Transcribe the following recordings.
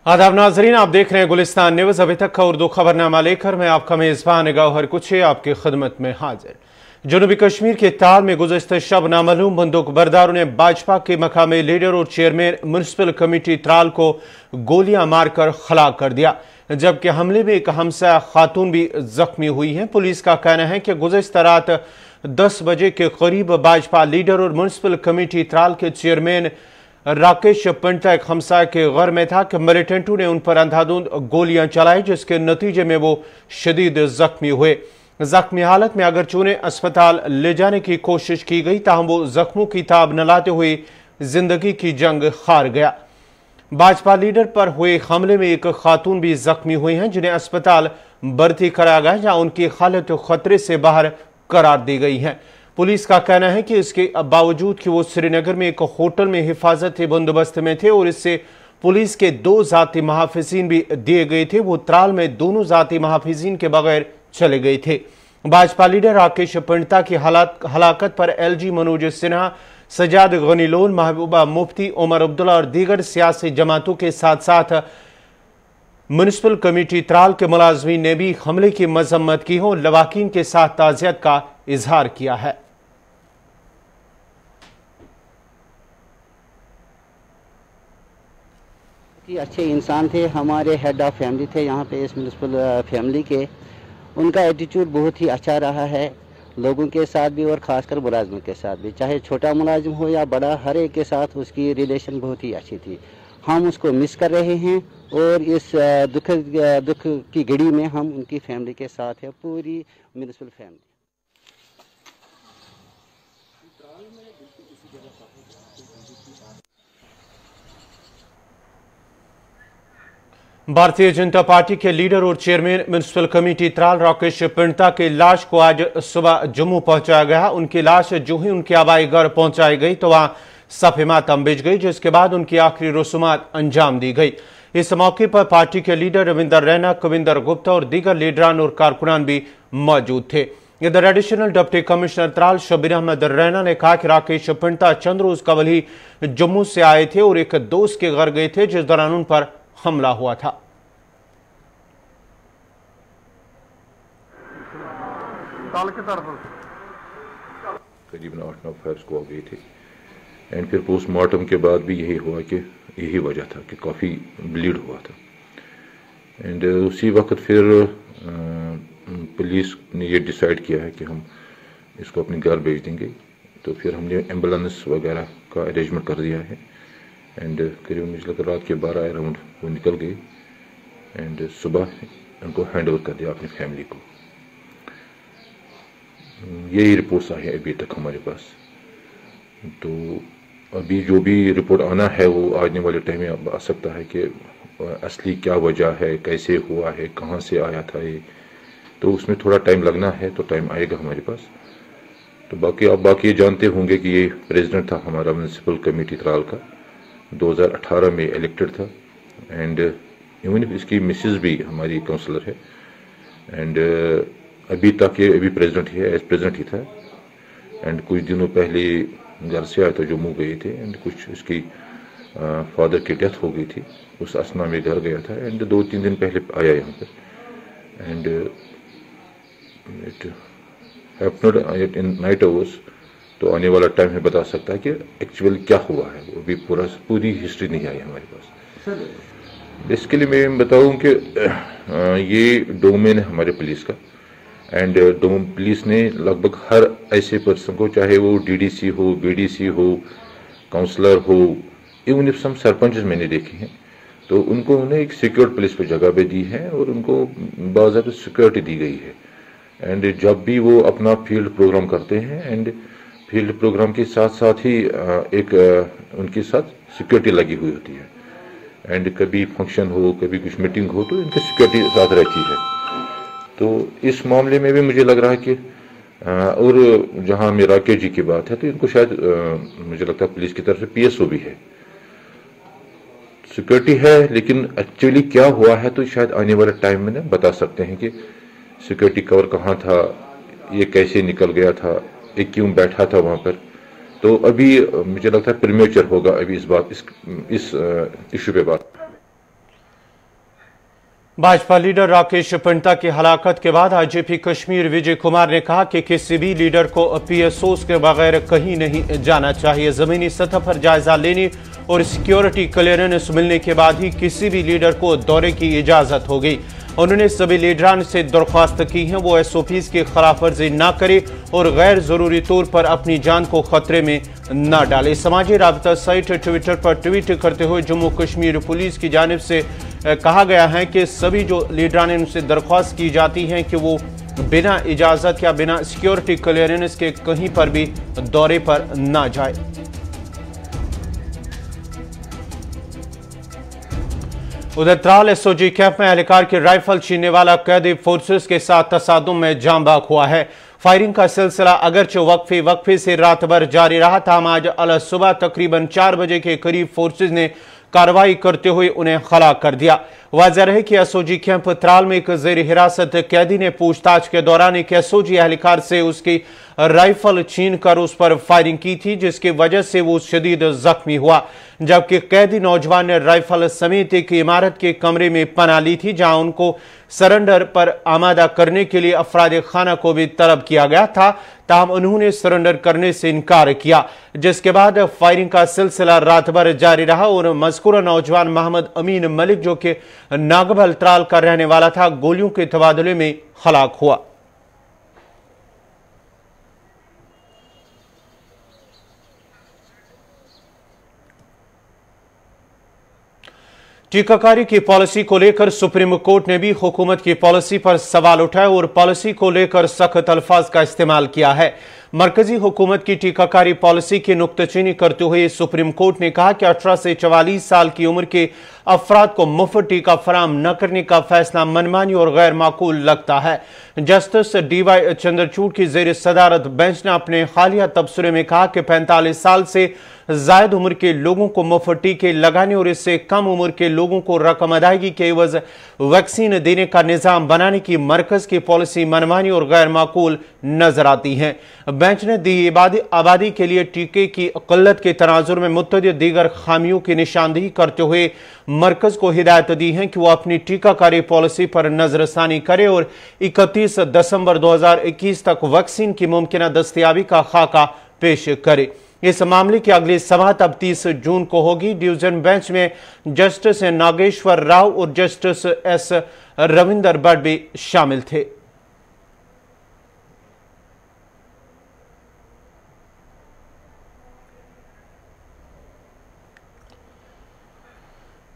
आदाब नाजरीन, आप देख रहे हैं गुलिस्तान न्यूज। अभी तक का उर्दू खबरनामा लेकर मैं आपका मेजबान गौहर कुछ आपकी खिदमत में हाजिर। जनूबी कश्मीर के ताल में गुज़श्ता शब नामालूम बंदूक बरदारों ने भाजपा के मकामी लीडर और चेयरमैन म्युनिसिपल कमेटी त्राल को गोलियां मारकर हलाक कर दिया, जबकि हमले में एक हमसाया खातून भी जख्मी हुई है। पुलिस का कहना है कि गुज़श्ता रात 10 बजे के करीब भाजपा लीडर और म्युनिसिपल कमेटी त्राल के चेयरमैन राकेश पंटा एक हमसाया के घर में था कि मिलिटेंटों ने उन पर अंधाधुंध गोलियां चलाई, जिसके नतीजे में वो शदीद जख्मी हुए। जख्मी हालत में अगरचे उन्हें अस्पताल ले जाने की कोशिश की गई, ताहम वो जख्मों की ताब न लाते हुए जिंदगी की जंग हार गया। भाजपा लीडर पर हुए हमले में एक खातून भी जख्मी हुई हैं, जिन्हें अस्पताल भर्ती कराया गया, जहां उनकी हालत खतरे से बाहर करार दी गई है। पुलिस का कहना है कि इसके बावजूद कि वो श्रीनगर में एक होटल में हिफाजती बंदोबस्त में थे और इससे पुलिस के 2 जाती महाफिजीन भी दिए गए थे, वो त्राल में दोनों जाती महाफिजीन के बगैर चले गए थे। भाजपा लीडर राकेश पंटा की हलाकत पर LG मनोज सिन्हा, सजाद गनी लोन, महबूबा मुफ्ती, उमर अब्दुल्ला और दीगर सियासी जमातों के साथ साथ म्युनिसिपल कमेटी त्राल के मुलाजमीन ने भी हमले की मजम्मत की और लवाकिन के साथ ताज़ियत का इजहार किया है। अच्छे इंसान थे, हमारे हेड ऑफ फैमिली थे यहाँ पे इस म्युनिसिपल फैमिली के। उनका एटीट्यूड बहुत ही अच्छा रहा है लोगों के साथ भी और ख़ासकर मुलाजिमों के साथ भी, चाहे छोटा मुलाजिम हो या बड़ा, हर एक के साथ उसकी रिलेशन बहुत ही अच्छी थी। हम उसको मिस कर रहे हैं और इस दुख की घड़ी में हम उनकी फैमिली के साथ है, पूरी municipal family. Bharatiya Janata party के लीडर और chairman municipal committee Tral Rakesh Panta की लाश को आज सुबह जम्मू पहुंचाया गया। उनकी लाश जो ही उनके आबाई घर पहुंचाई गई तो वहां सफ़े मातम बिछ गई, जिसके बाद उनकी आखिरी रसूमात अंजाम दी गई। इस मौके पर पार्टी के लीडर रविंदर रैना, कविंदर गुप्ता और दीगर लीडरान और कारकुनान भी मौजूद थे। इधर additional deputy commissioner Tral Shabir Ahmad Raina ने कहा कि राकेश पंटा चंद रोज कबल ही जम्मू से आए थे और एक दोस्त के घर गए थे, जिस दौरान उन पर हमला हुआ था। करीबन 8-9 फायर्स को गई थी एंड फिर पोस्टमार्टम के बाद भी यही हुआ कि यही वजह था कि काफ़ी ब्लीड हुआ था। एंड उसी वक्त फिर पुलिस ने ये डिसाइड किया है कि हम इसको अपने घर भेज देंगे, तो फिर हमने एम्बुलेंस वगैरह का अरेंजमेंट कर दिया है। एंड करीबन मुझे लगा रात के 12 अराउंड वो निकल गए एंड सुबह उनको हैंड ओवर कर दिया अपनी फैमिली को। यही रिपोर्ट्स आई है अभी तक हमारे पास। तो अभी जो भी रिपोर्ट आना है वो आने वाले टाइम में आ सकता है कि असली क्या वजह है, कैसे हुआ है, कहाँ से आया था ये, तो उसमें थोड़ा टाइम लगना है, तो टाइम आएगा हमारे पास। तो बाकी आप ये जानते होंगे कि ये प्रेसिडेंट था हमारा म्युनिसिपल कमेटी त्राल का, 2018 में इलेक्टेड था। एंड इवन इसकी मिसेस भी हमारी काउंसलर है एंड अभी तक ये अभी प्रेसिडेंट ही है, एज प्रेसिडेंट ही था। एंड कुछ दिनों पहले घर से आए तो जम्मू गए थे एंड कुछ उसकी फादर की डेथ हो गई थी, उस असना में घर गया था एंड 2-3 दिन पहले आया यहाँ पर। And it happened in night hours, तो आने वाला टाइम में बता सकता है कि एक्चुअल क्या हुआ है। वो भी पूरी हिस्ट्री नहीं आई हमारे पास। इसके लिए मैं बताऊं कि ये डोमेन है हमारे पुलिस का एंड पुलिस ने लगभग हर ऐसे पर्सन को, चाहे वो DDC हो, BDC हो, काउंसलर हो, इवन इफ सम सरपंच मैंने देखे हैं, तो उनको उन्हें एक सिक्योर पुलिस पर जगह पे दी है और उनको बाज़ाब्ता सिक्योरिटी दी गई है। एंड जब भी वो अपना फील्ड प्रोग्राम करते हैं एंड फील्ड प्रोग्राम के साथ साथ ही एक उनके साथ सिक्योरिटी लगी हुई होती है। एंड कभी फंक्शन हो, कभी कुछ मीटिंग हो, तो इनकी सिक्योरिटी साथ रहती है। तो इस मामले में भी मुझे लग रहा है कि और जहां मेरा राकेश जी की बात है, तो इनको शायद मुझे लगता है पुलिस की तरफ से PSO भी है, सिक्योरिटी है, लेकिन एक्चुअली क्या हुआ है तो शायद आने वाले टाइम में ना बता सकते हैं कि सिक्योरिटी कवर कहाँ था, ये कैसे निकल गया था, ये क्यों बैठा था वहां पर। तो अभी मुझे लगता है प्रीमेच्योर होगा अभी इस इशू पे बात। भाजपा लीडर राकेश पंडा की हलाकत के बाद आईजीपी कश्मीर विजय कुमार ने कहा कि किसी भी लीडर को पीएसओस के बगैर कहीं नहीं जाना चाहिए। जमीनी सतह पर जायजा लेने और सिक्योरिटी क्लियरेंस मिलने के बाद ही किसी भी लीडर को दौरे की इजाजत होगी। उन्होंने सभी लीडरान से दरख्वास्त की है वो एसओपीज की खिलाफ वर्जी न करे और गैर जरूरी तौर पर अपनी जान को खतरे में न डाले। समाजी राबता साइट ट्विटर पर ट्वीट करते हुए जम्मू कश्मीर पुलिस की जानिब से कहा गया है कि सभी जो लीडरान उनसे दरख्वास्त की जाती है कि वो बिना इजाजत या बिना सिक्योरिटी क्लियरेंस के कहीं पर भी दौरे पर न जाए। उधर त्राल एसओजी कैंप में एहलकार की राइफल छीनने वाला कैदी फोर्सेस के साथ तसादुम में जाम बाग हुआ है। फायरिंग का सिलसिला अगरचे वक्फे से रात भर जारी रहा था। आज अल सुबह तकरीबन 4 बजे के करीब फोर्सेस ने कार्रवाई करते हुए उन्हें खला कर दिया। वाज़ेह है कि एसओजी कैंप त्राल में एक जेर हिरासत कैदी ने पूछताछ के दौरान एक एसओजी एहलकार से उसकी राइफल छीन कर उस पर फायरिंग की थी, जिसकी वजह से वो शदीद जख्मी हुआ। जबकि कैदी नौजवान ने राइफल समेत एक इमारत के कमरे में पनाह ली थी, जहां उनको सरेंडर पर आमादा करने के लिए अफराद खाना को भी तलब किया गया था। ताहम उन्होंने सरेंडर करने से इनकार किया, जिसके बाद फायरिंग का सिलसिला रात भर जारी रहा और मज़कूरा नौजवान मोहम्मद अमीन मलिक जो कि नागबल त्राल का रहने वाला था, गोलियों के तबादले में हलाक हुआ। टीकाकारी की पॉलिसी को लेकर सुप्रीम कोर्ट ने भी हुकूमत की पॉलिसी पर सवाल उठाए और पॉलिसी को लेकर सख्त अल्फाज का इस्तेमाल किया है। मरकजी हुकूमत की टीकाकारी पॉलिसी की नुक्ताचीनी करते हुए सुप्रीम कोर्ट ने कहा कि 18 से 44 साल की उम्र के अफराद को मुफ्त टीका फराम न करने का फैसला मनमानी और गैर माकूल लगता है। जस्टिस डीवाई चंद्रचूड़ की जेर सदारत बेंच ने अपने हालिया तबसरे में कहा कि 45 साल से जायद उम्र के लोगों को मुफ्त टीके लगाने और इससे कम उम्र के लोगों को रकम अदायगी के एवज वैक्सीन देने का निजाम बनाने की मरकज की पॉलिसी मनमानी और गैर माकूल नजर आती है। बेंच ने दी आबादी के लिए टीके की किल्लत के तनाजुर में मुतअद्दिद दीगर खामियों की निशानदेही करते हुए मरकज को हिदायत दी है कि वो अपनी टीकाकारी पॉलिसी पर नजरसानी करे और 31 दिसंबर 2021 तक वैक्सीन की मुमकिन दस्तयाबी का खाका पेश करे। इस मामले की अगली समाअत अब 30 जून को होगी। डिवीजन बेंच में जस्टिस नागेश्वर राव और जस्टिस एस रविंदर भट्ट भी शामिल थे।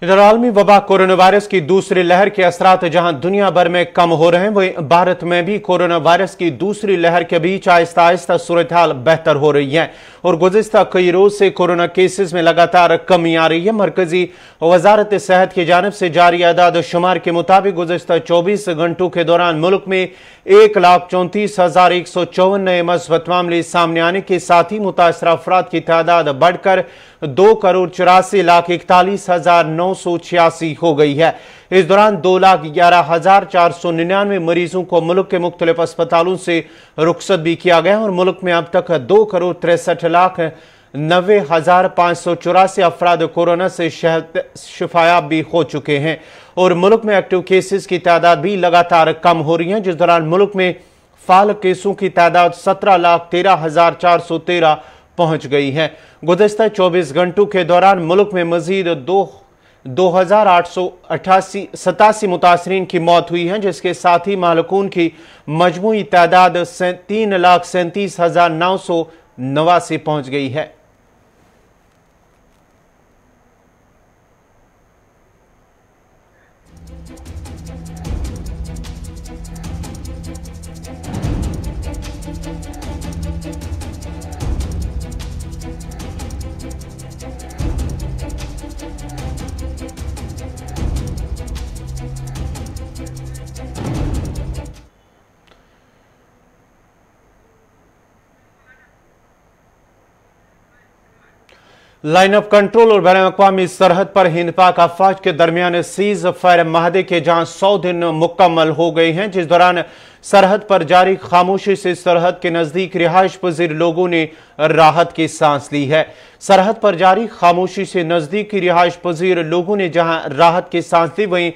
इधर आलमी वबा कोरोना वायरस की दूसरी लहर के असरात जहां दुनिया भर में कम हो रहे हैं, वहीं भारत में भी कोरोना वायरस की दूसरी लहर के बीच आहिस्ता आहिस्ता सूरत हाल बेहतर हो रही है और गुज़िश्ता कई रोज से कोरोना केसेस में लगातार कमी आ रही है। मरकजी वजारत सेहत की जानिब से जारी आदाद शुमार के मुताबिक गुज़िश्ता 24 घंटों के दौरान मुल्क में 1,34,154 नए मस्बत मामले सामने आने के साथ ही मुतासरा अफराद की तादाद बढ़कर 2,41,41,986 हो गई है। इस दौरान 2,11,499 मरीजों को मुल्क के मुख्तलिफ अस्पतालों से रुखसत भी किया गया और मुल्क में अब तक 2,63,90,584 अफराद कोरोना से शिफायाब भी हो चुके हैं और मुल्क में एक्टिव केसेस की तादाद भी लगातार कम हो रही है, जिस दौरान मुल्क में फाल केसों की तादाद 17,13,413 पहुंच गई है। गुज़िश्ता 24 घंटों के दौरान मुल्क में मजीद 2,887 मुतासरीन की मौत हुई है, जिसके साथ ही मालकून की मजमूई तादाद 3,37,989 पहुंच गई है। लाइन ऑफ कंट्रोल और बैन अक़वामी सरहद पर हिंद पाक अफवाज के दरमियान सीज फायर माहदे के जहां 100 दिन मुकम्मल हो गए हैं, जिस दौरान सरहद पर जारी खामोशी से सरहद के नजदीक रिहाइश पजीर लोगों ने राहत की सांस ली है। सरहद पर जारी खामोशी से नजदीक की रिहाइश पजीर लोगों ने जहां राहत की सांस ली, वहीं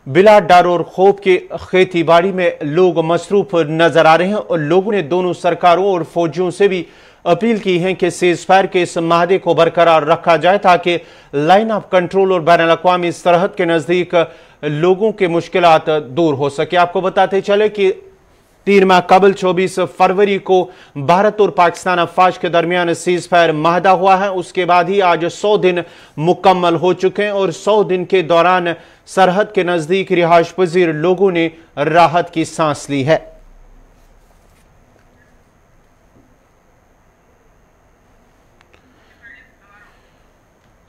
बिला डर और खौफ के खेती बाड़ी में लोग मसरूफ नजर आ रहे हैं और लोगों ने दोनों सरकारों और फौजियों से भी अपील की है कि सीजफायर के इस माहदे को बरकरार रखा जाए ताकि लाइन ऑफ कंट्रोल और बैनुल-अक़वामी सरहद के नजदीक लोगों के मुश्किलात दूर हो सके। आपको बताते चले कि 3 माह कबल 24 फरवरी को भारत और पाकिस्तान अफवाज के दरमियान सीज फायर माहदा हुआ है। उसके बाद ही आज 100 दिन मुकम्मल हो चुके हैं और 100 दिन के दौरान सरहद के नजदीक रिहाइश पजीर लोगों ने राहत की सांस ली है।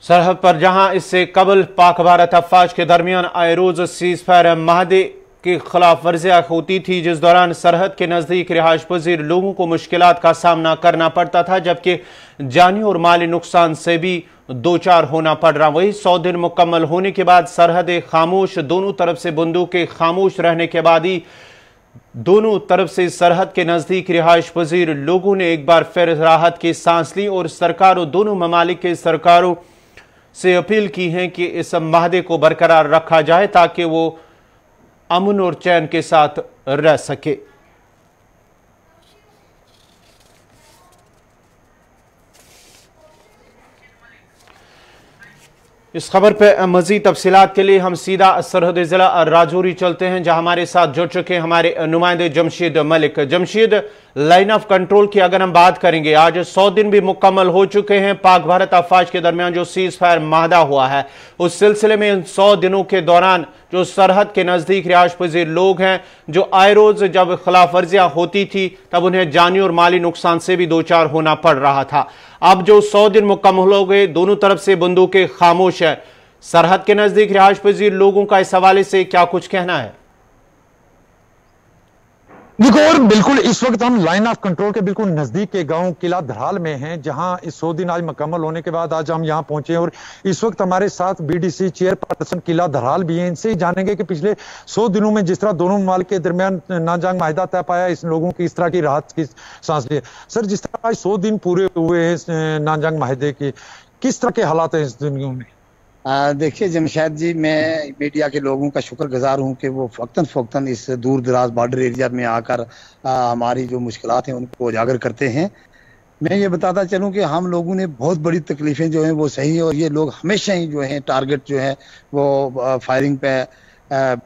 सरहद पर जहां इससे कबल पाक भारत अफवाज के दरमियान आए रोज सीज फायर माहदे की खिलाफ वर्जियां होती थी, जिस दौरान सरहद के नजदीक रिहाइश पजीर लोगों को मुश्किलात का सामना करना पड़ता था, जबकि जानी और माली नुकसान से भी दो चार होना पड़ रहा। वही 100 दिन मुकम्मल होने के बाद सरहद खामोश, दोनों तरफ से बंदूकें खामोश रहने के बाद ही दोनों तरफ से सरहद के नजदीक रिहाइश पजीर लोगों ने एक बार फिर राहत की सांस ली और सरकारों, दोनों ममालिक के सरकारों से अपील की है कि इस माहदे को बरकरार रखा जाए ताकि वो अमन और चैन के साथ रह सके। इस खबर पर मजीद तफसीलात के लिए हम सीधा सरहदी जिला राजौरी चलते हैं, जहां हमारे साथ जुड़ चुके हैं हमारे नुमाइंदे Jamshed Malik. Jamshed, line of control की अगर हम बात करेंगे, आज 100 दिन भी मुकम्मल हो चुके हैं पाक भारत अफवाज के दरमियान जो सीज फायर माहदा हुआ है, उस सिलसिले में इन 100 दिनों के दौरान जो सरहद के नजदीक रिहाइश पजीर लोग हैं, जो आए रोज जब खिलाफ वर्जियां होती थी तब उन्हें जानी और माली नुकसान से भी दो चार होना पड़ रहा था। अब जो 100 दिन मुकम्मल हो गए, दोनों तरफ से बंदूकें खामोश है, सरहद के नजदीक रिहाइश पजीर लोगों का इस हवाले से क्या कुछ कहना है? देखो, और बिल्कुल इस वक्त हम लाइन ऑफ कंट्रोल के बिल्कुल नजदीक के गांव किला धराल में हैं, जहां इस 100 दिन आज मुकम्मल होने के बाद आज हम यहां पहुंचे और इस वक्त हमारे साथ बीडीसी चेयरपर्सन किला धराल भी हैं। इनसे ही जानेंगे कि पिछले 100 दिनों में जिस तरह दोनों ममालिक के दरमियान नाजंग माहिदा तय पाया, इस लोगों की इस तरह की राहत की सांस ली। सर, जिस तरह आज 100 दिन पूरे हुए हैं नाजंग माहिदे के, किस तरह के हालात हैं इस दुनिया में? देखिए जमशेद जी, मैं मीडिया के लोगों का शुक्रगुजार हूं कि वो वक्तन फ़वक्तन इस दूर दराज बॉर्डर एरिया में आकर हमारी जो मुश्किलात हैं उनको उजागर करते हैं। मैं ये बताता चलूं कि हम लोगों ने बहुत बड़ी तकलीफ़ें जो हैं वो सही, और ये लोग हमेशा ही जो हैं टारगेट जो है वो फायरिंग पे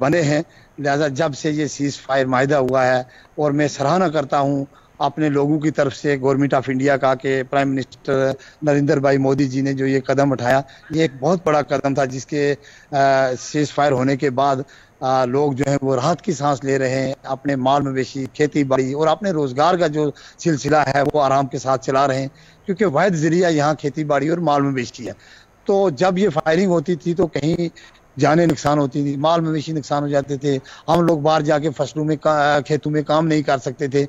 बने हैं। लिहाजा जब से ये सीज़ फायर माहिदा हुआ है, और मैं सराहना करता हूँ अपने लोगों की तरफ से गवर्नमेंट ऑफ इंडिया का कि प्राइम मिनिस्टर नरेंद्र भाई मोदी जी ने जो ये कदम उठाया, ये एक बहुत बड़ा कदम था, जिसके सीज फायर होने के बाद लोग जो हैं वो राहत की सांस ले रहे हैं, अपने माल मवेशी, खेती बाड़ी और अपने रोजगार का जो सिलसिला है वो आराम के साथ चला रहे हैं, क्योंकि वाहिद जरिया यहाँ खेती बाड़ी और माल मवेशी है। तो जब ये फायरिंग होती थी तो कहीं जाने नुकसान होती थी, माल मवेशी नुकसान हो जाते थे, हम लोग बाहर जाके फसलों में खेतों में काम नहीं कर सकते थे,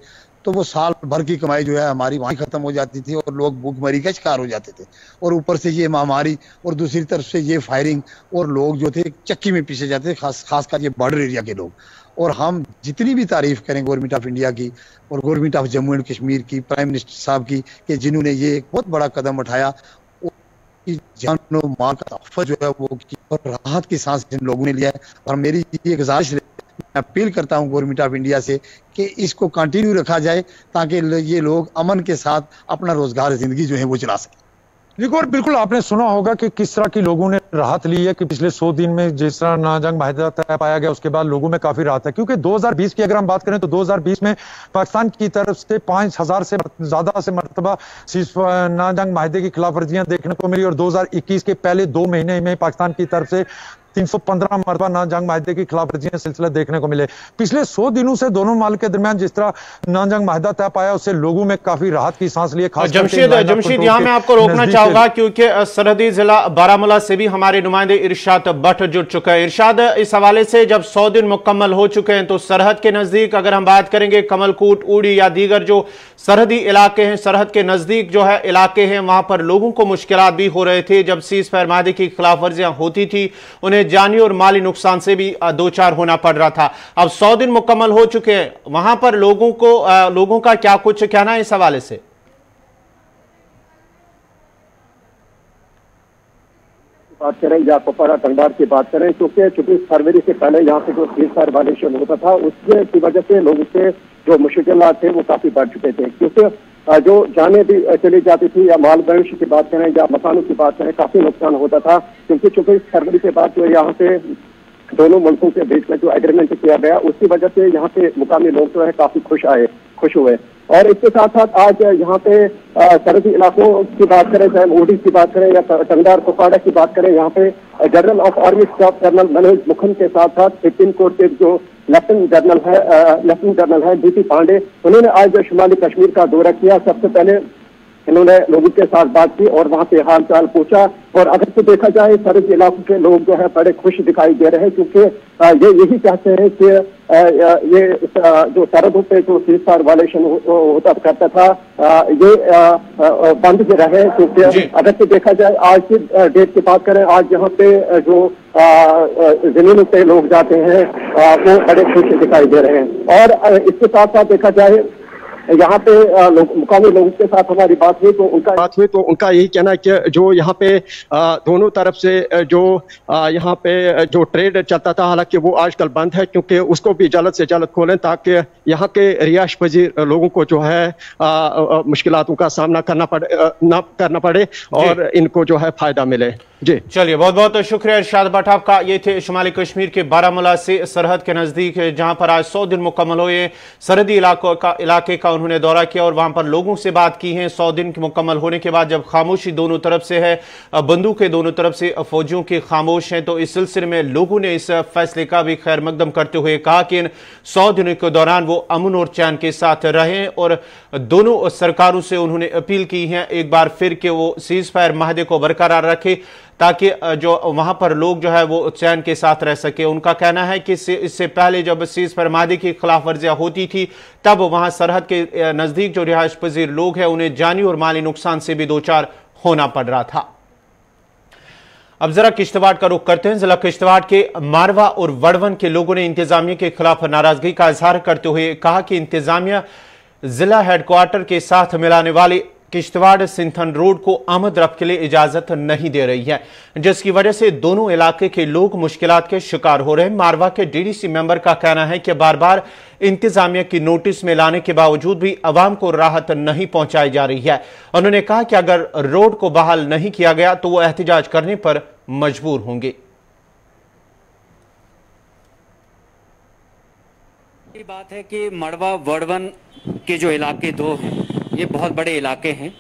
तो वो साल भर की कमाई जो है हमारी वहीं खत्म हो जाती थी और लोग भूखमरी का शिकार हो जाते थे। और ऊपर से ये महामारी और दूसरी तरफ से ये फायरिंग, और लोग जो थे चक्की में पीछे जाते थे, खासकर ये बॉर्डर एरिया के लोग। और हम जितनी भी तारीफ करें गवर्नमेंट ऑफ इंडिया की और government of Jammu and Kashmir की, प्राइम मिनिस्टर साहब की, कि जिन्होंने ये एक बहुत बड़ा कदम उठाया, जान और माल का तहफ़्फ़ुज़ जो है वो और राहत की सांस इन लोगों ने लिया है। और मेरी ये गुजारिश अपील करता हूं गवर्नमेंट ऑफ इंडिया से कि इसको कंटिन्यू रखा जाए ताकि ये लोग अमन के साथ अपना रोजगार जिंदगी जो है वो चला सके। देखो, और बिल्कुल आपने सुना होगा कि किस तरह की लोगों ने राहत ली है कि पिछले 100 दिन में जिस तरह नाजंग माहिदा तय पाया गया, उसके बाद लोगों में काफी राहत है। क्योंकि 2020 की अगर हम बात करें तो 2020 में पाकिस्तान की तरफ से 5000 से ज्यादा से मरतबा नाजंग माहिदे की खिलाफ वर्जियां देखने को मिली, और 2021 के पहले 2 महीने में पाकिस्तान की तरफ से 315 मरतबा नाजंग माहिदे की खिलाफ वर्जियां सिलसिला देखने को मिले। पिछले 100 दिनों से दोनों मालिक के दरमियान जिस तरह नाजंग माहिदा तय पाया, उससे लोगों में काफी राहत की सांस ली। जमशेद, यहां मैं आपको रोकना चाहूंगा क्योंकि सरहदी जिला बारामूला से भी हमारे नुमाइंदे इरशाद भट्ट जुड़ चुका है। इरशाद, इस हवाले से जब 100 दिन मुकम्मल हो चुके हैं तो सरहद के नजदीक अगर हम बात करेंगे कमलकूट, उड़ी या दीगर जो सरहदी इलाके हैं, सरहद के नजदीक जो है इलाके हैं, वहां पर लोगों को मुश्किलात भी हो रहे थे। जब सीज फायर माहिदे की खिलाफ वर्जियां होती थी, उन्हें जानी और माली नुकसान से भी दो चार होना पड़ रहा था। अब 100 दिन मुकम्मल हो चुके हैं, वहां पर लोगों का क्या कुछ कहना है इस हवाले से? बात करें या कुपवाड़ा टंगदार की बात करें, क्योंकि 24 फरवरी से पहले यहाँ पे जो सीजफायर वायलेशन होता था उसकी वजह से लोगों के जो मुश्किलात थे वो काफी बढ़ चुके थे, क्योंकि जो जाने भी चली जाती थी या माल मवेशी की बात करें या मकानों की बात करें, काफी नुकसान होता था। क्योंकि 24 फरवरी के बाद जो यहाँ पे दोनों मुल्कों के बीच में जो एग्रीमेंट किया गया उसकी वजह से यहाँ पे मुकामी लोग जो है काफी खुश हुए। और इसके साथ साथ आज यहाँ पे सरहदी इलाकों की बात करें, चाहे मोडी की बात करें या टंगदार कुपवाड़ा की बात करें, यहाँ पे general of army staff general Manoj Mukund के साथ साथ सुप्रीम कोर्ट के जो लेफ्टिनेंट जनरल है DP पांडे, उन्होंने आज शुमाली कश्मीर का दौरा किया। सबसे पहले इन्होंने लोगों के साथ बात की और वहाँ पे हाल चाल पूछा। और अगर तो देखा जाए सरहदी इलाकों के लोग जो है बड़े खुश दिखाई दे रहे हैं, क्योंकि ये यही चाहते हैं कि ये जो सरहदों पे जो सीजफायर वायलेशन होता करता था ये बंद रहे। क्योंकि अगर तो देखा जाए आज की डेट की बात करें, आज यहाँ पे जो जमीनों पे लोग जाते हैं वो बड़े खुश दिखाई दे रहे हैं। और इसके साथ साथ देखा जाए यहाँ पे मुकामी लोगों के साथ हमारी बात हुई तो उनका यही कहना है कि जो यहाँ पे दोनों तरफ से जो यहाँ पे जो ट्रेड चलता था, हालांकि वो आजकल बंद है, क्योंकि उसको भी जल्द से जल्द खोलें ताकि यहाँ के रिहायश पजीर लोगों को जो है मुश्किलातों का सामना न करना पड़े और इनको जो है फायदा मिले। जी चलिए, बहुत बहुत शुक्रिया इरशाद भट्ट आपका। ये थे शुमाली कश्मीर के बारामूला से सरहद के नजदीक, जहां पर आज 100 दिन मुकम्मल हुए। सरहदी इलाके का उन्होंने दौरा किया और वहां पर लोगों से बात की है। 100 दिन के मुकम्मल होने के बाद जब खामोशी दोनों तरफ से है, बंदूकें दोनों तरफ से फौजियों की खामोश हैं, तो इस सिलसिले में लोगों ने इस फैसले का भी खैर मकदम करते हुए कहा कि इन 100 दिनों के दौरान वो अमन और चैन के साथ रहें। और दोनों सरकारों से उन्होंने अपील की है एक बार फिर कि वो सीज फायर माहदे को बरकरार रखे ताकि जो वहां पर लोग जो है वो चैन के साथ रह सके। उनका कहना है कि इससे पहले जब सीज फायर माहदे की खिलाफ वर्जियां होती थी तब वहां सरहद के नजदीक जो रिहायश पजीर लोग हैं उन्हें जानी और माली नुकसान से भी दो चार होना पड़ रहा था। अब जरा किश्तवाड़ का रुख करते हैं। जिला किश्तवाड़ के मारवा और वड़वन के लोगों ने इंतजामिया के खिलाफ नाराजगी का इजहार करते हुए कहा कि इंतजामिया जिला हेडक्वार्टर के साथ मिलाने वाले किश्तवाड़ सिंथन रोड को आमद रफ्त के लिए इजाजत नहीं दे रही है, जिसकी वजह से दोनों इलाके के लोग मुश्किलात के शिकार हो रहे हैं। मारवा के DDC मेंबर का कहना है कि बार बार इंतजामिया की नोटिस में लाने के बावजूद भी अवाम को राहत नहीं पहुंचाई जा रही है। उन्होंने कहा कि अगर रोड को बहाल नहीं किया गया तो वो एहतजाज करने पर मजबूर होंगे। ये बात है कि मड़वा वड़वन के जो इलाके दो हैं ये बहुत बड़े इलाके हैं।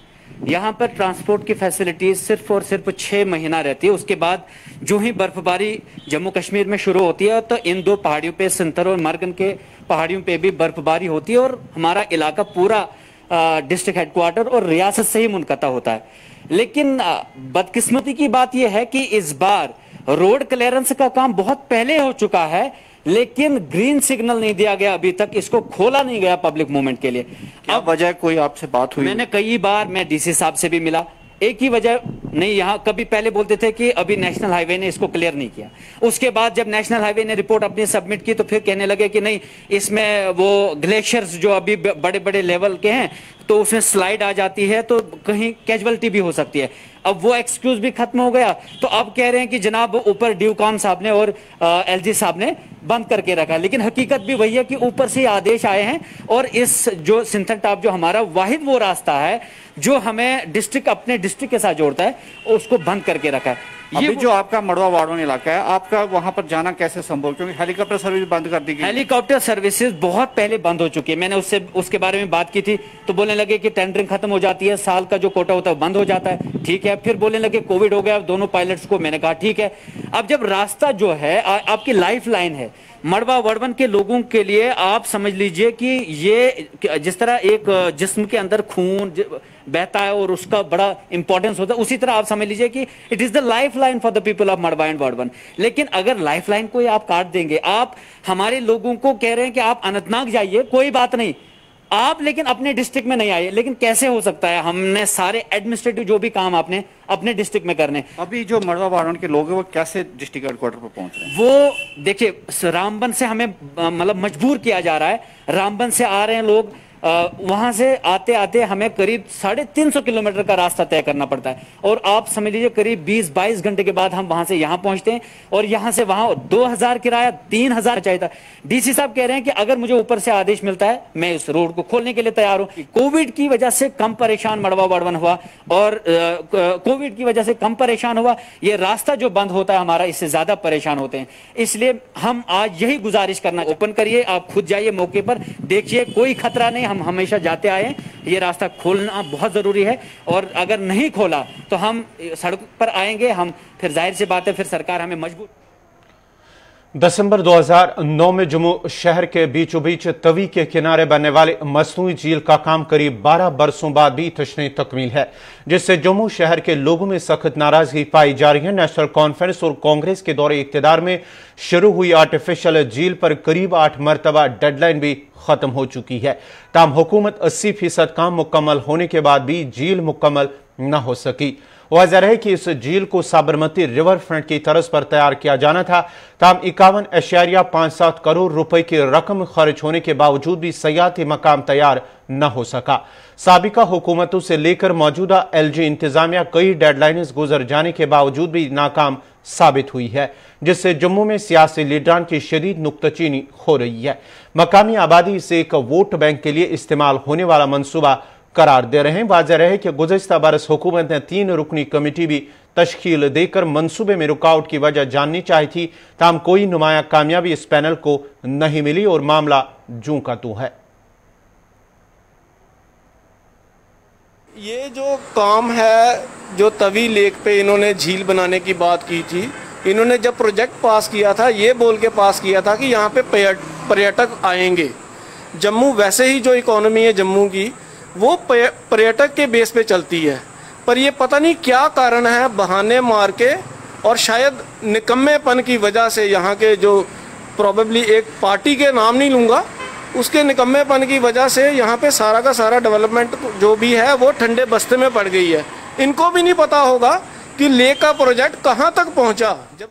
यहाँ पर ट्रांसपोर्ट की फैसिलिटीज सिर्फ और सिर्फ 6 महीना रहती है। उसके बाद जो ही बर्फबारी जम्मू कश्मीर में शुरू होती है तो इन दो पहाड़ियों पे सिंथर और मरगन के पहाड़ियों पे भी बर्फबारी होती है और हमारा इलाका पूरा डिस्ट्रिक्ट हेडक्वार्टर और रियासत से ही मुनक़ता होता है। लेकिन बदकिस्मती की बात यह है कि इस बार रोड क्लियरेंस का काम बहुत पहले हो चुका है, लेकिन ग्रीन सिग्नल नहीं दिया गया अभी तक, इसको खोला नहीं गया पब्लिक मूवमेंट के लिए। अब वजह कोई आपसे बात हुई? मैंने कई बार मैं DC साहब से भी मिला, एक ही वजह नहीं। यहाँ कभी पहले बोलते थे कि अभी नेशनल हाईवे ने इसको क्लियर नहीं किया, उसके बाद जब नेशनल हाईवे ने रिपोर्ट अपनी सबमिट की तो फिर कहने लगे कि नहीं इसमें वो ग्लेशियर्स जो अभी बड़े बड़े लेवल के हैं तो उसमें स्लाइड आ जाती है तो कहीं कैजुअलिटी भी हो सकती है। अब वो एक्सक्यूज भी खत्म हो गया तो अब कह रहे हैं कि जनाब ऊपर ड्यूकॉम साहब ने और LG साहब ने बंद करके रखा, लेकिन हकीकत भी वही है कि ऊपर से आदेश आए हैं और इस जो सिंथर टॉप जो हमारा वाहिद वो रास्ता है जो हमें अपने डिस्ट्रिक्ट के साथ जोड़ता है उसको बंद करके रखा है। ये जो आपका मड़वा वाड़वन इलाका है, आपका वहां पर जाना कैसे संभव, क्योंकि हेलीकॉप्टर सर्विस बंद कर दी गई? हेलीकॉप्टर सर्विसेज बहुत पहले बंद हो चुकी है। मैंने उसके बारे में बात की थी तो बोलने लगे कि टेंडरिंग खत्म हो जाती है, साल का जो कोटा होता है बंद हो जाता है। ठीक है, फिर बोलने लगे कोविड हो गया दोनों पायलट्स को। मैंने कहा ठीक है, अब जब रास्ता जो है आपकी लाइफ लाइन है मड़वा वड़वन के लोगों के लिए, आप समझ लीजिए कि ये जिस तरह एक जिस्म के अंदर खून बहता है और उसका बड़ा इंपॉर्टेंस होता है, उसी तरह आप समझ लीजिए कि it is the life line for the people of Madwa and Wadwan. लेकिन अगर लाइफ लाइन को आप काट देंगे, आप हमारे लोगों को कह रहे हैं कि आप अनंतनाग जाइए, कोई बात नहीं, आप लेकिन अपने डिस्ट्रिक्ट में नहीं आए। लेकिन कैसे हो सकता है, हमने सारे एडमिनिस्ट्रेटिव जो भी काम आपने अपने डिस्ट्रिक्ट में करने। अभी जो मड़वा वाड़वन के लोग हैं वो कैसे डिस्ट्रिक्ट हेडक्वार्टर पर पहुंच रहे हैं? वो देखिए रामबन से हमें मतलब मजबूर किया जा रहा है, रामबन से आ रहे हैं लोग, वहां से आते आते हमें करीब 350 किलोमीटर का रास्ता तय करना पड़ता है और आप समझ लीजिए करीब 20-22 घंटे के बाद हम वहां से यहां पहुंचते हैं और यहां से वहां 2000 किराया 3000 चाहिए था। डीसी साहब कह रहे हैं कि अगर मुझे ऊपर से आदेश मिलता है मैं इस रोड को खोलने के लिए तैयार हूं। कोविड की वजह से कम परेशान मड़वा वाड़वन हुआ और कोविड की वजह से कम परेशान हुआ, ये रास्ता जो बंद होता है हमारा इससे ज्यादा परेशान होते हैं। इसलिए हम आज यही गुजारिश करना, ओपन करिए, आप खुद जाइए मौके पर देखिए, कोई खतरा नहीं, हम हमेशा जाते आए हैं, ये रास्ता खोलना बहुत जरूरी है और अगर नहीं खोला तो हम सड़क पर आएंगे, हम फिर जाहिर सी बात है फिर सरकार हमें मजबूर। दिसंबर 2009 में जम्मू शहर के बीचों बीच तवी के किनारे बनने वाले मसनूई झील का काम करीब 12 बरसों बाद भी तशनीह तकमील है, जिससे जम्मू शहर के लोगों में सख्त नाराजगी पाई जा रही है। नेशनल कॉन्फ्रेंस और कांग्रेस के दौरे इक्तदार में शुरू हुई आर्टिफिशियल झील पर करीब 8 मरतबा डेडलाइन भी खत्म हो चुकी है। ताहम हुकूमत 80% काम मुकम्मल होने के बाद भी झील मुकम्मल न हो सकी। वाज़ेह है कि इस झील को साबरमती रिवर फ्रंट की तर्ज पर तैयार किया जाना था। ताहम 51.57 करोड़ रुपए की रकम खर्च होने के बावजूद भी सयाहती मकाम तैयार न हो सका। साबिका हुकूमतों से लेकर मौजूदा LG इंतजामिया कई डेडलाइंस गुजर जाने के बावजूद भी नाकाम साबित हुई है, जिससे जम्मू में सियासी लीडरान की शदीद नुक्ताचीनी हो रही है। मकामी आबादी इसे एक वोट बैंक के लिए इस्तेमाल होने वाला मंसूबा करार दे रहे हैं। वाज़ेह रहे कि गुज़िश्ता बरस हुकूमत ने 3 रुकनी कमेटी भी तश्कील देकर मंसूबे में रुकावट की वजह जाननी चाहिए थी। ताहम कोई नुमाया कामयाबी इस पैनल को नहीं मिली और मामला जूं का तू है। ये जो काम है, जो तवी लेक पे इन्होंने झील बनाने की बात की थी, इन्होंने जब प्रोजेक्ट पास किया था ये बोल के पास किया था कि यहाँ पे पर्यटक आएंगे। जम्मू वैसे ही जो इकोनॉमी है जम्मू की वो पर्यटक के बेस पे चलती है, पर ये पता नहीं क्या कारण है, बहाने मार के और शायद निकम्मेपन की वजह से यहाँ के जो प्रोबेबली एक पार्टी के नाम नहीं लूँगा, उसके निकम्मेपन की वजह से यहाँ पे सारा का सारा डेवलपमेंट जो भी है वो ठंडे बस्ते में पड़ गई है। इनको भी नहीं पता होगा कि लेक का प्रोजेक्ट कहाँ तक पहुँचा। जब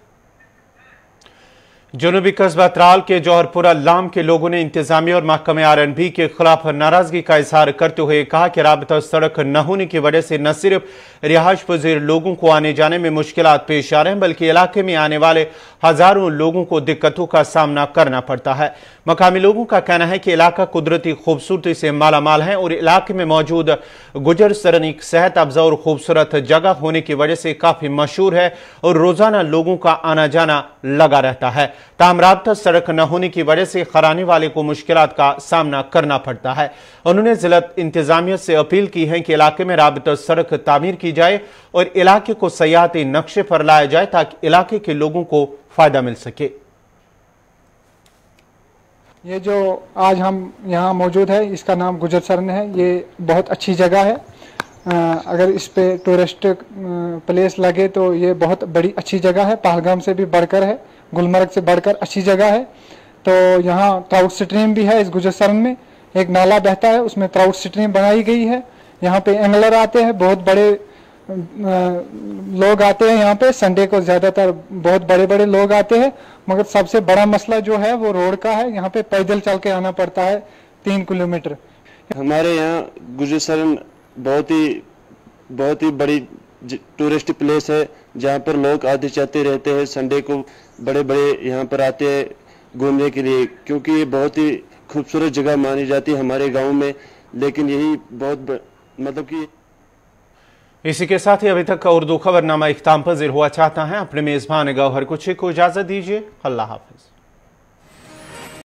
जनूबी कस्बा त्राल के जौहरपुरा लाम के लोगों ने इंतजामिया और महकमे RNB के खिलाफ नाराजगी का इजहार करते हुए कहा कि राबता सड़क न होने की वजह से न सिर्फ रिहाइश पजीर लोगों को आने जाने में मुश्किलात पेश आ रहे हैं, बल्कि इलाके में आने वाले हजारों लोगों को दिक्कतों का सामना करना पड़ता है। मकामी लोगों का कहना है कि इलाका कुदरती खूबसूरती से मालामाल है और इलाके में मौजूद गुजर सरन एक सेहत अफजा और खूबसूरत जगह होने की वजह से काफी मशहूर है और रोजाना लोगों का आना जाना लगा रहता है। ताहम राबता सड़क न होने की वजह से खराने वाले को मुश्किलात का सामना करना पड़ता है। उन्होंने जिला इंतजामिया से अपील की है कि इलाके में राबता सड़क तामीर की जाए और इलाके को सयाहती नक्शे पर लाया जाए ताकि इलाके के लोगों को फायदा मिल सके। ये जो आज हम यहाँ मौजूद है इसका नाम गुजर सरन है। ये बहुत अच्छी जगह है। अगर इस पे टूरिस्ट प्लेस लगे तो ये बहुत बड़ी अच्छी जगह है। पहलगाम से भी बढ़कर है, गुलमर्ग से बढ़कर अच्छी जगह है। तो यहाँ ट्राउट स्ट्रीम भी है। इस गुजर सरन में एक नाला बहता है, उसमें ट्राउट स्ट्रीम बनाई गई है। यहाँ पे एंगलर आते हैं, बहुत बड़े लोग आते हैं यहाँ पे। संडे को ज्यादातर बहुत बड़े बड़े लोग आते हैं, मगर सबसे बड़ा मसला जो है वो रोड का है। यहाँ पे पैदल चल के आना पड़ता है 3 किलोमीटर। हमारे यहाँ गुजर सरन बहुत ही बड़ी टूरिस्ट प्लेस है, जहाँ पर लोग आते जाते रहते हैं। संडे को बड़े बड़े यहाँ पर आते हैं घूमने के लिए, क्योंकि ये बहुत ही खूबसूरत जगह मानी जाती है हमारे गांव में। लेकिन यही बहुत मतलब कि इसी के साथ ही अभी तक का उर्दू खबरनामा इख्ताम पजीर हुआ चाहता है। अपने मेजबान गौहर कुछ को इजाजत दीजिए। अल्लाह हाफिज।